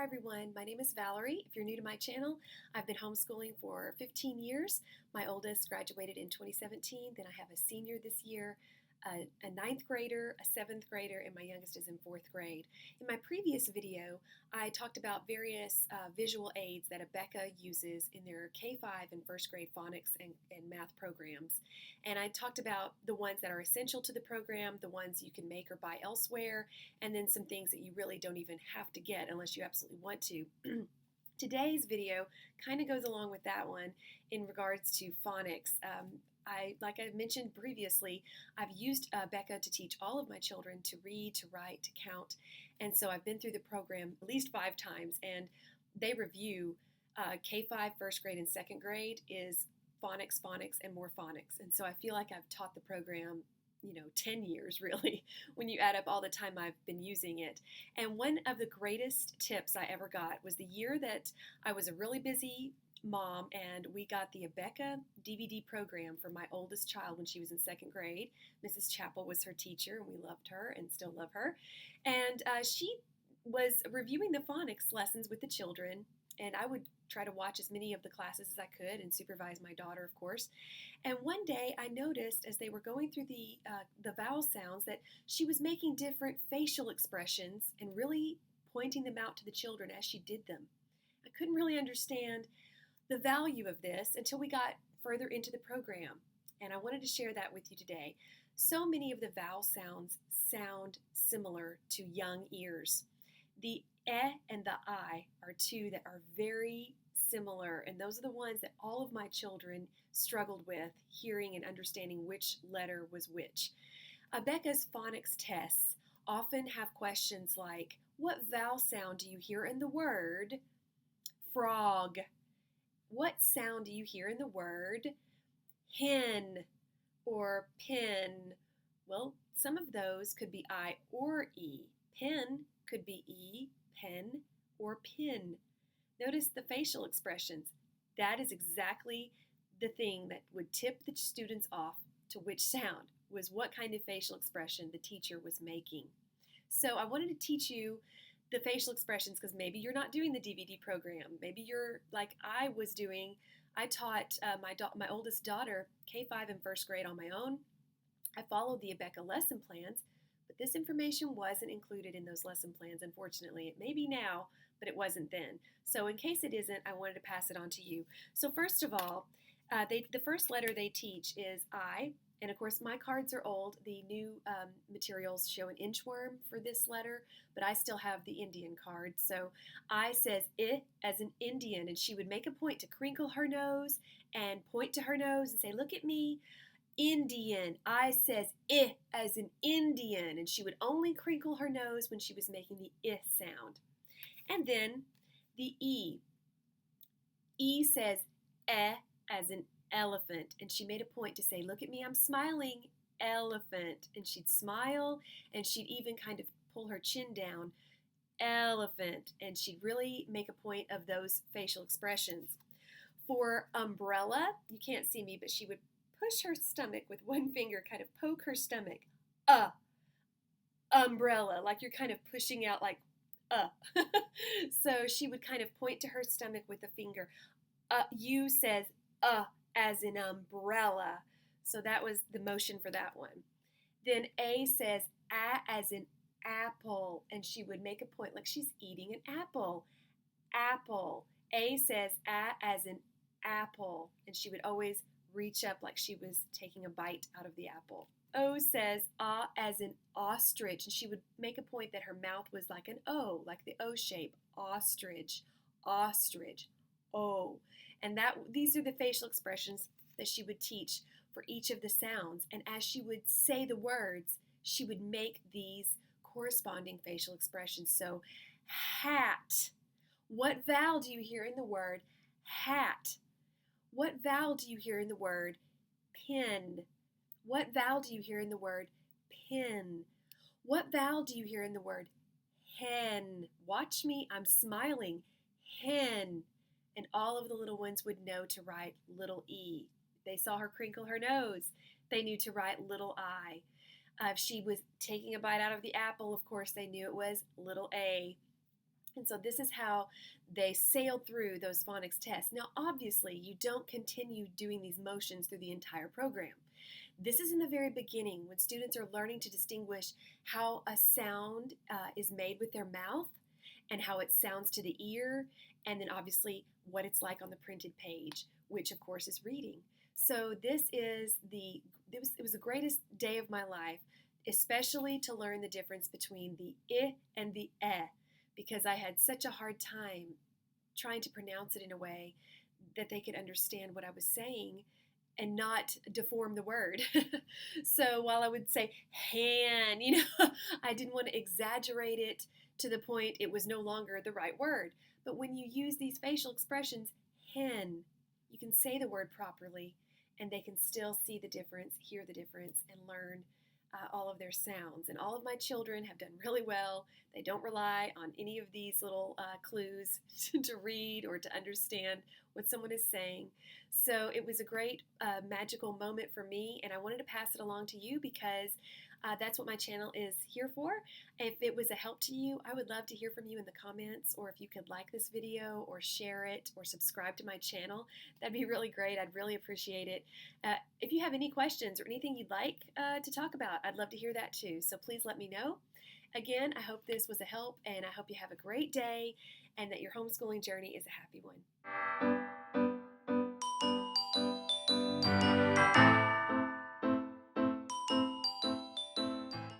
everyone, my name is Valerie. If you're new to my channel, I've been homeschooling for 15 years. My oldest graduated in 2017, then I have a senior this year, a ninth grader, a seventh grader, and my youngest is in fourth grade. In my previous video, I talked about various visual aids that Abeka uses in their K5 and first grade phonics and math programs. And I talked about the ones that are essential to the program, the ones you can make or buy elsewhere, and then some things that you really don't even have to get unless you absolutely want to. Today's video kind of goes along with that one in regards to phonics. Like I mentioned previously, I've used Abeka to teach all of my children to read, to write, to count, and so I've been through the program at least 5 times, and they review K5 first grade and second grade is phonics, phonics, and more phonics, and so I feel like I've taught the program 10 years really, when you add up all the time I've been using it. And one of the greatest tips I ever got was the year that I was a really busy mom and we got the Abeka DVD program for my oldest child when she was in second grade. Mrs. Chappell was her teacher and we loved her and still love her. And she was reviewing the phonics lessons with the children, and I would try to watch as many of the classes as I could and supervise my daughter, of course. And one day I noticed as they were going through the vowel sounds that she was making different facial expressions and really pointing them out to the children as she did them. I couldn't really understand the value of this until we got further into the program, and I wanted to share that with you today. So many of the vowel sounds sound similar to young ears. The and the I are two that are very similar, and those are the ones that all of my children struggled with hearing and understanding which letter was which. Abeka's phonics tests often have questions like, what vowel sound do you hear in the word frog? What sound do you hear in the word hen or pin? Well, some of those could be I or E. Pen could be E, pen, or pin. Notice the facial expressions. That is exactly the thing that would tip the students off to which sound, was what kind of facial expression the teacher was making. So I wanted to teach you the facial expressions because maybe you're not doing the DVD program. Maybe you're like I was doing. I taught my oldest daughter K5 in first grade on my own. I followed the Abeka lesson plans, but this information wasn't included in those lesson plans, unfortunately. It may be now, but it wasn't then. So in case it isn't, I wanted to pass it on to you. So first of all, the first letter they teach is I. And of course, my cards are old. The new materials show an inchworm for this letter, but I still have the Indian card. So I says I as an Indian, and she would make a point to crinkle her nose and point to her nose and say, look at me. Indian. I says I as an Indian, and she would only crinkle her nose when she was making the I sound. And then the E. E says as an elephant, and she made a point to say, look at me, I'm smiling, elephant. And she'd smile, and she'd even kind of pull her chin down, elephant. And she'd really make a point of those facial expressions. For umbrella, you can't see me, but she would push her stomach with one finger, kind of poke her stomach, umbrella, like you're kind of pushing out like, So she would kind of point to her stomach with a finger. U says, as in umbrella. So that was the motion for that one. Then A says as in apple, and she would make a point like she's eating an apple. Apple. A says as in apple, and she would always reach up like she was taking a bite out of the apple. O says as in ostrich, and she would make a point that her mouth was like an O, like the O shape. Ostrich, ostrich, O. And these are the facial expressions that she would teach for each of the sounds. And as she would say the words, she would make these corresponding facial expressions. So, hat. What vowel do you hear in the word hat? What vowel do you hear in the word pin? What vowel do you hear in the word pin? What vowel do you hear in the word hen? Watch me, I'm smiling. Hen. And all of the little ones would know to write little e. They saw her crinkle her nose. They knew to write little I. If she was taking a bite out of the apple, of course, they knew it was little a. And so this is how they sailed through those phonics tests. Now, obviously, you don't continue doing these motions through the entire program. This is in the very beginning when students are learning to distinguish how a sound is made with their mouth and how it sounds to the ear, and then obviously what it's like on the printed page, which of course is reading. So it was the greatest day of my life, especially to learn the difference between the I and the eh, because I had such a hard time trying to pronounce it in a way that they could understand what I was saying and not deform the word. So while I would say hand, I didn't want to exaggerate it to the point it was no longer the right word. But when you use these facial expressions, hen, you can say the word properly and they can still see the difference, hear the difference, and learn all of their sounds. And all of my children have done really well. They don't rely on any of these little clues to read or to understand what someone is saying. So it was a great magical moment for me, and I wanted to pass it along to you because that's what my channel is here for. If it was a help to you, I would love to hear from you in the comments, or if you could like this video or share it or subscribe to my channel. That'd be really great. I'd really appreciate it. If you have any questions or anything you'd like to talk about, I'd love to hear that too. So please let me know. Again, I hope this was a help, and I hope you have a great day and that your homeschooling journey is a happy one.